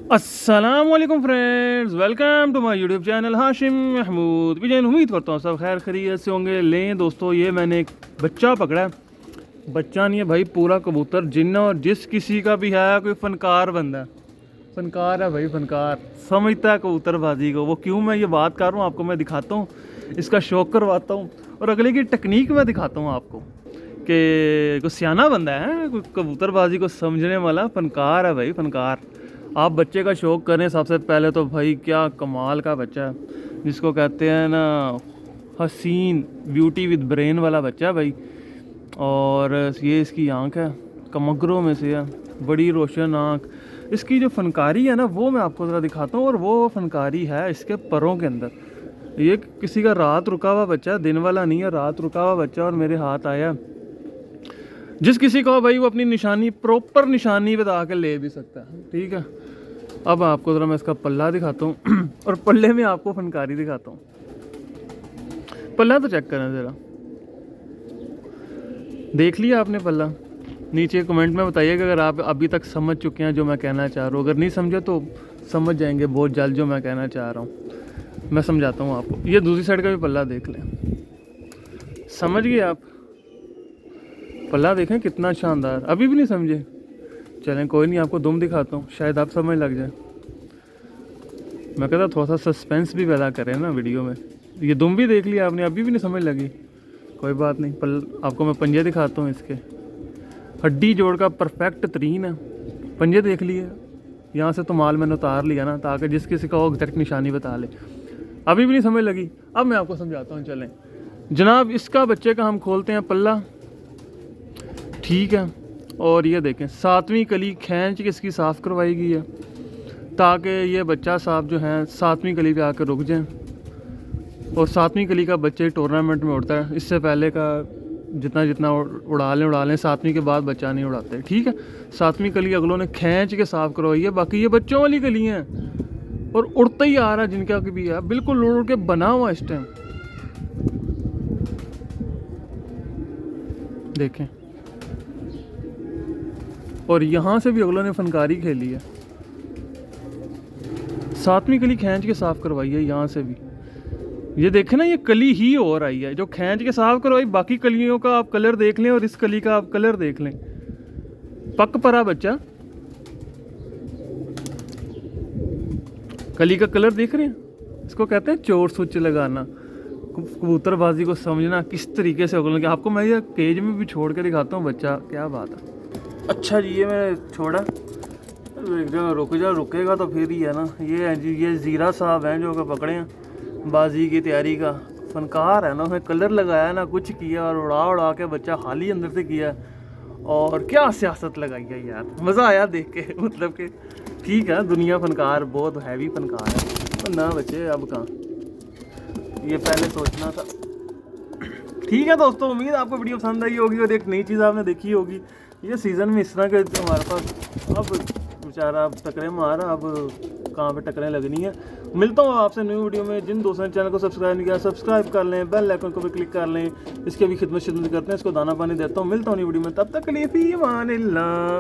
अस्सलामुअलैकुम friends, welcome to my YouTube channel Hashim Mahmood Vijayan. उम्मीद करता हूँ सब खैर खैरियत से होंगे। लें दोस्तों, ये मैंने एक बच्चा पकड़ा है। बच्चा नहीं है भाई, पूरा कबूतर। जिन और जिस किसी का भी है कोई फनकार बंदा है, फनकार है भाई, फनकार समझता है कबूतरबाजी को। वो क्यों मैं ये बात कर रहा हूँ आपको मैं दिखाता हूँ, इसका शौक करवाता हूँ और अगले की टेक्निक मैं दिखाता हूँ आपको कि कोई सियाना बंदा है, कोई कबूतरबाजी को समझने वाला फनकार है भाई, फनकार। आप बच्चे का शौक़ करें सबसे पहले तो भाई, क्या कमाल का बच्चा है, जिसको कहते हैं ना हसीन ब्यूटी विद ब्रेन वाला बच्चा है भाई। और ये इसकी आँख है, कमगरों में से है, बड़ी रोशन आँख। इसकी जो फनकारी है ना वो मैं आपको ज़रा दिखाता हूँ, और वो फनकारी है इसके परों के अंदर। ये किसी का रात रुका हुआ बच्चा है, दिन वाला नहीं है, रात रुका हुआ बच्चा और मेरे हाथ आया। जिस किसी को भाई वो अपनी निशानी, प्रॉपर निशानी बता के ले भी सकता है, ठीक है। अब आपको ज़रा मैं इसका पल्ला दिखाता हूँ और पल्ले में आपको फनकारी दिखाता हूँ। पल्ला तो चेक करें ज़रा, देख लिया आपने पल्ला? नीचे कमेंट में बताइएगा अगर आप अभी तक समझ चुके हैं जो मैं कहना चाह रहा हूँ। अगर नहीं समझे तो समझ जाएंगे बहुत जल्द जो मैं कहना चाह रहा हूँ। मैं समझाता हूँ आपको। ये दूसरी साइड का भी पल्ला देख लें, समझ गए आप? पल्ला देखें कितना शानदार। अभी भी नहीं समझे? चलें कोई नहीं, आपको दुम दिखाता हूँ, शायद आप समझ लग जाए। मैं कहता थोड़ा सा सस्पेंस भी पैदा करें ना वीडियो में। ये दुम भी देख लिया आपने, अभी भी नहीं समझ लगी, कोई बात नहीं। आपको मैं पंजे दिखाता हूँ इसके। हड्डी जोड़ का परफेक्ट तरीन है। पंजे देख लिए, यहाँ से तो माल मैंने उतार लिया ना, ताकि जिस किसी का वो एग्जैक्ट निशानी बता ले। अभी भी नहीं समझ लगी? अब मैं आपको समझाता हूँ। चलें जनाब, इसका बच्चे का हम खोलते हैं पल्ला, ठीक है। और ये देखें, 7वीं कली खींच के इसकी साफ़ करवाई गई है, ताकि ये बच्चा साहब जो है 7वीं कली पे आकर रुक जाएं। और 7वीं कली का बच्चे टूर्नामेंट में उड़ता है। इससे पहले का जितना जितना उड़ा लें, 7वीं के बाद बच्चा नहीं उड़ाते, ठीक है। 7वीं कली अगलों ने खींच के साफ़ करवाई है। बाकी ये बच्चों वाली कली हैं और उड़ता ही आ रहा है, जिनका भी है बिल्कुल उड़ के बना हुआ इस टाइम। देखें, और यहाँ से भी अगलों ने फनकारी खेली है। 7वीं कली खींच के साफ़ करवाई है, यहाँ से भी। ये देखें ना, ये कली ही और आई है जो खींच के साफ़ करवाई। बाकी कलियों का आप कलर देख लें और इस कली का आप कलर देख लें। पक परा बच्चा, कली का कलर देख रहे हैं? इसको कहते हैं चोर स्विच लगाना, कबूतरबाजी को समझना किस तरीके से होगा। आपको मैं ये केज में भी छोड़ के दिखाता हूँ बच्चा, क्या बात है। अच्छा जी, ये मैंने छोड़ा, एक जगह रुकेगा तो फिर ही है ना। ये है जी, ये ज़ीरा साहब हैं जो कि पकड़े हैं बाजी की तैयारी का। फनकार है ना, उसने कलर लगाया ना, कुछ किया और उड़ा के बच्चा खाली अंदर से किया। और क्या सियासत लगाई है यार, मज़ा आया देख के। मतलब कि ठीक है, दुनिया फनकार बहुत हैवी फनकार है ना बच्चे। अब कहाँ, ये पहले सोचना था। ठीक है दोस्तों, उम्मीद आपको वीडियो पसंद आई होगी और एक नई चीज़ आपने देखी होगी। ये सीज़न में इस तरह के जो हमारे पास अब बेचारा अब टकरे मारा, अब कहाँ पे टकरें लगनी है। मिलता हूँ आपसे न्यू वीडियो में। जिन दोस्तों ने चैनल को सब्सक्राइब नहीं किया, सब्सक्राइब कर लें, बेल आइकन को भी क्लिक कर लें। इसके भी खिदमत करते हैं, इसको दाना पानी देता हूँ। मिलता हूँ न्यू वीडियो में, तब तक के लिए फी अमान अल्लाह।